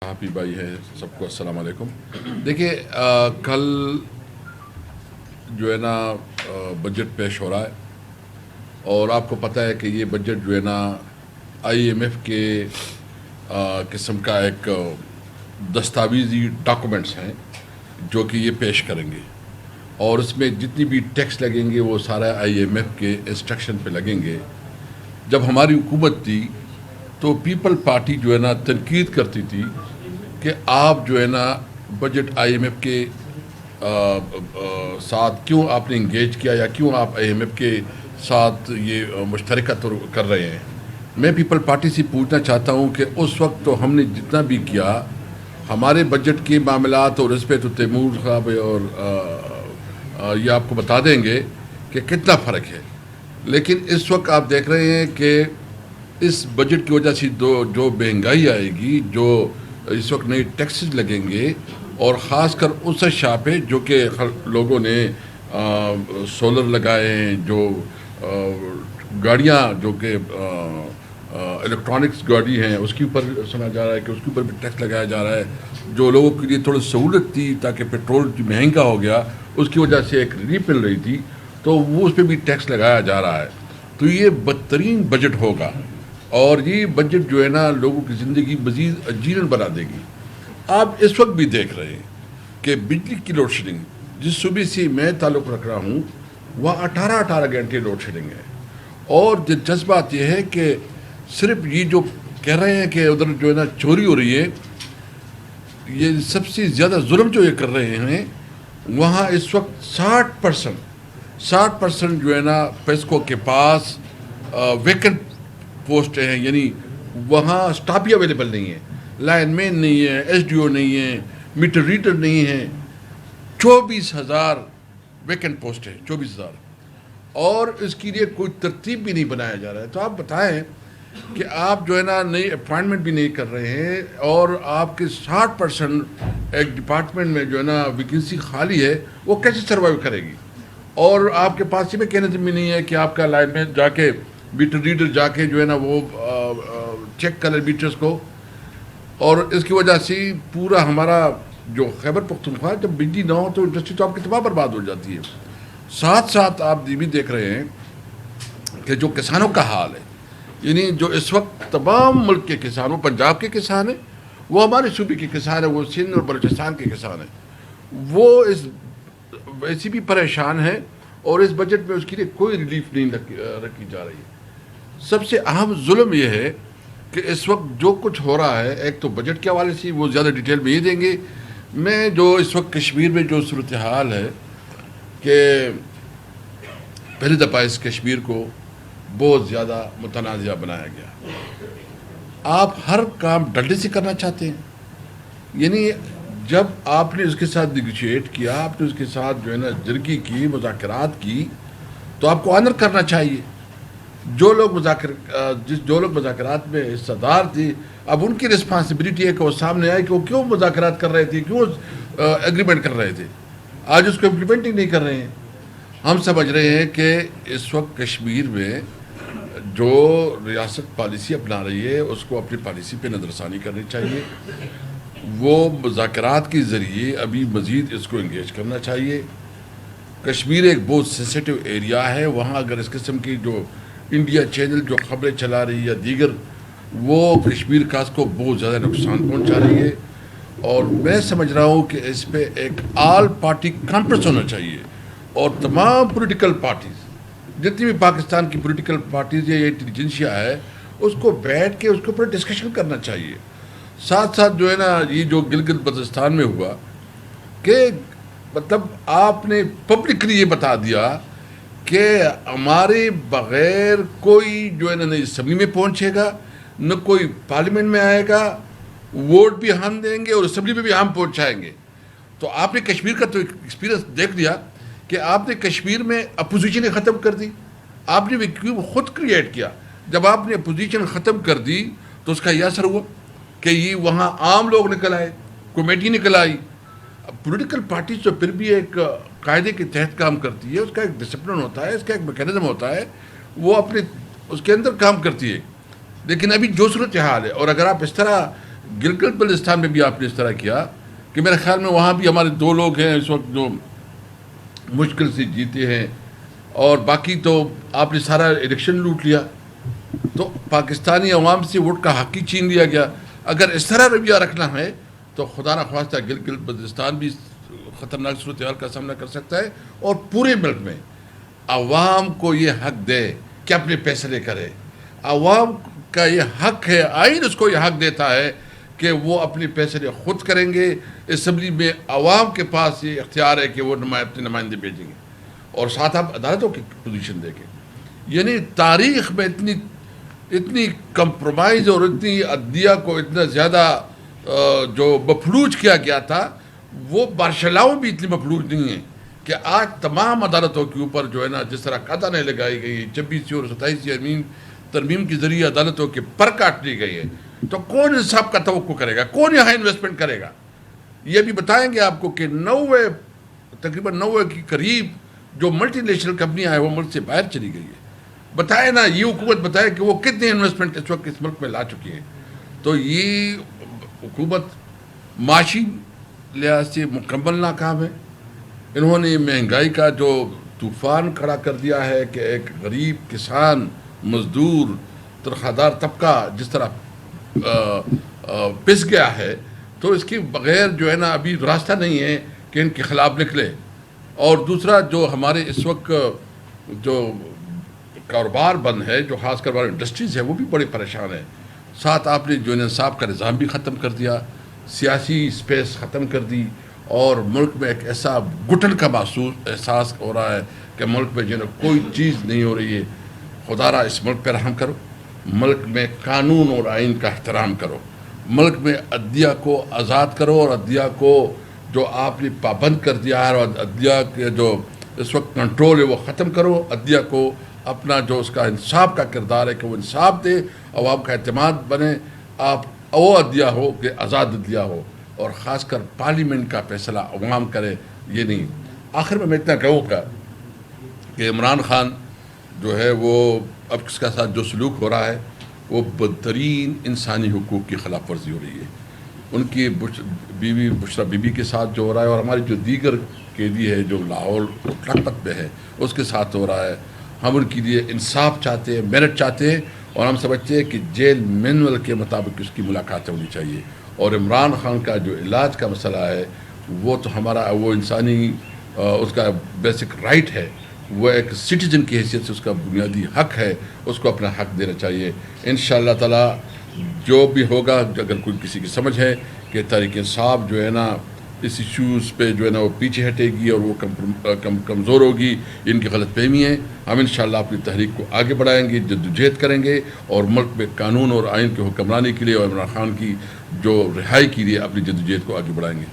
صحافی بھائی ہیں، سب کو السلام علیکم۔ دیکھیے، کل جو ہے نا بجٹ پیش ہو رہا ہے، اور آپ کو پتہ ہے کہ یہ بجٹ جو ہے نا آئی ایم ایف کے قسم کا ایک دستاویزی ڈاکومنٹس ہیں جو کہ یہ پیش کریں گے، اور اس میں جتنی بھی ٹیکس لگیں گے وہ سارا آئی ایم ایف کے انسٹرکشن پہ لگیں گے۔ جب ہماری حکومت تھی تو پیپل پارٹی جو ہے نا تنقید کرتی تھی کہ آپ جو ہے نا بجٹ آئی ایم ایف کے ساتھ کیوں آپ نے انگیج کیا، یا کیوں آپ آئی ایم ایف کے ساتھ یہ مشترکہ کر رہے ہیں۔ میں پیپل پارٹی سے پوچھنا چاہتا ہوں کہ اس وقت تو ہم نے جتنا بھی کیا، ہمارے بجٹ کے معاملات اور اس پہ تو تیمور صاحب اور یہ آپ کو بتا دیں گے کہ کتنا فرق ہے۔ لیکن اس وقت آپ دیکھ رہے ہیں کہ اس بجٹ کی وجہ سے جو مہنگائی آئے گی، جو اس وقت نئے ٹیکسز لگیں گے، اور خاص کر اس اشیاء پہ جو کہ لوگوں نے سولر لگائے ہیں، جو گاڑیاں جو کہ الیکٹرانکس گاڑی ہیں اس کے اوپر سنا جا رہا ہے کہ اس کے اوپر بھی ٹیکس لگایا جا رہا ہے، جو لوگوں کے لیے تھوڑی سہولت تھی تاکہ پیٹرول مہنگا ہو گیا اس کی وجہ سے ایک ریلیف مل رہی تھی، تو وہ اس پہ بھی ٹیکس لگایا جا رہا ہے۔ تو یہ بدترین بجٹ ہوگا، اور یہ بجٹ جو ہے نا لوگوں کی زندگی مزید عجیب بنا دے گی۔ آپ اس وقت بھی دیکھ رہے ہیں کہ بجلی کی لوڈ شیڈنگ، جس صوبے سے میں تعلق رکھ رہا ہوں وہاں 18 گھنٹے لوڈ شیڈنگ ہے، اور دلچسپ بات یہ ہے کہ صرف یہ جو کہہ رہے ہیں کہ ادھر جو ہے نا چوری ہو رہی ہے، یہ سب سے زیادہ ظلم جو یہ کر رہے ہیں، وہاں اس وقت 60% جو ہے نا پیسکو کے پاس ویکنٹ پوسٹ ہیں، یعنی وہاں سٹاف ہی اویلیبل نہیں ہے، لائن مین نہیں ہے، ایس ڈی او نہیں ہے، میٹر ریڈر نہیں ہے۔ 24,000 ویکنٹ پوسٹ ہے، 24,000، اور اس کے لیے کوئی ترتیب بھی نہیں بنایا جا رہا ہے۔ تو آپ بتائیں کہ آپ جو ہے نا نئی اپوائنٹمنٹ بھی نہیں کر رہے ہیں، اور آپ کے 60% ایک ڈپارٹمنٹ میں جو ہے نا ویکنسی خالی ہے، وہ کیسے سروائیو کرے گی؟ اور آپ کے پاس یہ میکینزم بھی نہیں ہے کہ آپ کا لائن مین جا کے میٹر ریڈر جا کے جو ہے نا وہ چیک کرے میٹرز کو، اور اس کی وجہ سے پورا ہمارا جو خیبر پختونخوا، جب بجلی نہ ہو تو انڈسٹری تو آپ کی تباہ برباد ہو جاتی ہے۔ ساتھ ساتھ آپ یہ بھی دیکھ رہے ہیں کہ جو کسانوں کا حال ہے، یعنی جو اس وقت تمام ملک کے کسان، وہ پنجاب کے کسان ہیں، وہ ہمارے صوبے کے کسان ہیں، وہ سندھ اور بلوچستان کے کسان ہیں، وہ اس ویسے بھی پریشان ہیں، اور اس بجٹ میں اس کے لیے کوئی ریلیف نہیں رکھی جا رہی ہے۔ سب سے اہم ظلم یہ ہے کہ اس وقت جو کچھ ہو رہا ہے، ایک تو بجٹ کے حوالے سے وہ زیادہ ڈیٹیل میں یہ دیں گے، میں جو اس وقت کشمیر میں جو صورتحال ہے کہ پہلی دفعہ اس کشمیر کو بہت زیادہ متنازع بنایا گیا۔ آپ ہر کام ڈنڈے سے کرنا چاہتے ہیں، یعنی جب آپ نے اس کے ساتھ نیگوشیٹ کیا، آپ نے اس کے ساتھ جو ہے نا جرگی کی، مذاکرات کی، تو آپ کو آنر کرنا چاہیے۔ جو لوگ مذاکرات میں حصہ دار تھے، اب ان کی رسپانسبلٹی ہے کہ وہ سامنے آئے کہ وہ کیوں مذاکرات کر رہے تھے، کیوں ایگریمنٹ کر رہے تھے، آج اس کو امپلیمنٹ ہی نہیں کر رہے ہیں۔ ہم سمجھ رہے ہیں کہ اس وقت کشمیر میں جو ریاست پالیسی اپنا رہی ہے اس کو اپنی پالیسی پہ نظر ثانی کرنی چاہیے، وہ مذاکرات کے ذریعے ابھی مزید اس کو انگیج کرنا چاہیے۔ کشمیر ایک بہت سینسیٹیو ایریا ہے، وہاں اگر اس قسم کی جو انڈیا چینل جو خبریں چلا رہی ہے یا دیگر، وہ کشمیر کا اس کو بہت زیادہ نقصان پہنچا رہی ہے، اور میں سمجھ رہا ہوں کہ اس پہ ایک آل پارٹی کانفرنس ہونا چاہیے، اور تمام پولیٹیکل پارٹیز، جتنی بھی پاکستان کی پولیٹیکل پارٹیز یا انٹیلیجنسیا ہے، اس کو بیٹھ کے اس کے اوپر ڈسکشن کرنا چاہیے۔ ساتھ ساتھ جو ہے نا یہ جو گلگت بلتستان میں ہوا کہ مطلب آپ نے پبلکلی یہ بتا دیا کہ ہمارے بغیر کوئی جو ہے نا اسمبلی میں پہنچے گا، نہ کوئی پارلیمنٹ میں آئے گا، ووٹ بھی ہم دیں گے اور اسمبلی میں بھی ہم پہنچائیں گے۔ تو آپ نے کشمیر کا تو ایکسپیرینس دیکھ لیا کہ آپ نے کشمیر میں اپوزیشن ختم کر دی، آپ نے ویکیوم خود کریٹ کیا۔ جب آپ نے اپوزیشن ختم کر دی تو اس کا یہ اثر ہوا کہ یہ وہاں عام لوگ نکل آئے، کمیٹی نکل آئی۔ پولیٹیکل پارٹیز تو پھر بھی ایک قاعدے کے تحت کام کرتی ہے، اس کا ایک ڈسپلن ہوتا ہے، اس کا ایک میکینزم ہوتا ہے، وہ اپنے اس کے اندر کام کرتی ہے۔ لیکن ابھی جو صورتحال ہے، اور اگر آپ اس طرح گلگت بلتستان میں بھی آپ نے اس طرح کیا کہ میرے خیال میں وہاں بھی ہمارے 2 لوگ ہیں اس وقت جو مشکل سے جیتے ہیں، اور باقی تو آپ نے سارا الیکشن لوٹ لیا، تو پاکستانی عوام سے ووٹ کا حق ہی چھین لیا گیا۔ اگر اس طرح رویہ رکھنا ہے تو خدا نخواستہ گلگت بلتستان بھی خطرناک صورتحال کا سامنا کر سکتا ہے، اور پورے ملک میں عوام کو یہ حق دے کہ اپنے فیصلے کرے۔ عوام کا یہ حق ہے، آئین اس کو یہ حق دیتا ہے کہ وہ اپنے فیصلے خود کریں گے۔ اسمبلی میں عوام کے پاس یہ اختیار ہے کہ وہ اپنے نمائندے بھیجیں گے، اور ساتھ آپ عدالتوں کی پوزیشن دیکھیں۔ یعنی تاریخ میں اتنی کمپرومائز اور اتنی عدلیہ کو اتنا زیادہ جو مفلوج کیا گیا تھا، وہ بارشلاؤں بھی اتنی مفلوج نہیں ہیں کہ آج تمام عدالتوں کے اوپر جو ہے نا جس طرح قطعیں لگائی گئی، 26 اور 27 ترمیم کے ذریعے عدالتوں کے پر کاٹ لی گئی ہے، تو کون انصاف کا توقع کرے گا؟ کون یہاں انویسٹمنٹ کرے گا؟ یہ بھی بتائیں گے آپ کو کہ تقریباً 90 کے قریب جو ملٹی نیشنل کمپنیاں ہیں وہ ملک سے باہر چلی گئی ہے۔ بتائے نا، یہ حکومت بتائے کہ وہ کتنے انویسٹمنٹ اس وقت اس ملک میں لا چکی ہے۔ تو یہ حکومت معاشی لحاظ سے مکمل ناکام ہے۔ انہوں نے مہنگائی کا جو طوفان کھڑا کر دیا ہے کہ ایک غریب کسان، مزدور، تنخواہ دار طبقہ جس طرح پس گیا ہے، تو اس کے بغیر جو ہے نا ابھی راستہ نہیں ہے کہ ان کے خلاف نکلے۔ اور دوسرا جو ہمارے اس وقت جو کاروبار بند ہے، جو خاص کر ہمارے انڈسٹریز ہے، وہ بھی بڑے پریشان ہیں۔ ساتھ آپ نے جو انصاف کا نظام بھی ختم کر دیا، سیاسی اسپیس ختم کر دی، اور ملک میں ایک ایسا گھٹن کا احساس ہو رہا ہے کہ ملک میں جو ہے کوئی چیز نہیں ہو رہی ہے۔ خدا را اس ملک پہ رحم کرو، ملک میں قانون اور آئین کا احترام کرو، ملک میں عدلیہ کو آزاد کرو، اور عدلیہ کو جو آپ نے پابند کر دیا ہے اور عدلیہ کے جو اس وقت کنٹرول ہے وہ ختم کرو۔ عدلیہ کو اپنا جو اس کا انصاف کا کردار ہے کہ وہ انصاف دے، عوام کا اعتماد بنے، آپ وہ عدلیہ ہو کہ آزاد عدلیہ ہو، اور خاص کر پارلیمنٹ کا فیصلہ عوام کرے، یہ نہیں۔ آخر میں اتنا کہوں گا کہ عمران خان جو ہے وہ اب اس کا ساتھ جو سلوک ہو رہا ہے وہ بدترین انسانی حقوق کی خلاف ورزی ہو رہی ہے۔ ان کی بیوی بشرا بی بی کے ساتھ جو ہو رہا ہے، اور ہماری جو دیگر قیدی ہے جو لاہور لکھپت میں ہے اس کے ساتھ ہو رہا ہے، ہم ان کے لیے انصاف چاہتے ہیں، میرٹ چاہتے ہیں، اور ہم سمجھتے ہیں کہ جیل مینول کے مطابق اس کی ملاقاتیں ہونی چاہیے۔ اور عمران خان کا جو علاج کا مسئلہ ہے وہ تو ہمارا وہ انسانی اس کا بیسک رائٹ ہے، وہ ایک سٹیزن کی حیثیت سے اس کا بنیادی حق ہے، اس کو اپنا حق دینا چاہیے۔ انشاءاللہ تعالی جو بھی ہوگا، اگر کوئی کسی کی سمجھ ہے کہ تحریک انصاف جو ہے نا اس ایشوز پہ جو ہے نا وہ پیچھے ہٹے گی اور وہ کمزور ہوگی، ان کی غلط فہمی ہے، ہم انشاءاللہ اپنی تحریک کو آگے بڑھائیں گے، جدوجہد کریں گے، اور ملک میں قانون اور آئین کے حکمرانی کے لیے اور عمران خان کی جو رہائی کے لیے اپنی جدوجہد کو آگے بڑھائیں گے۔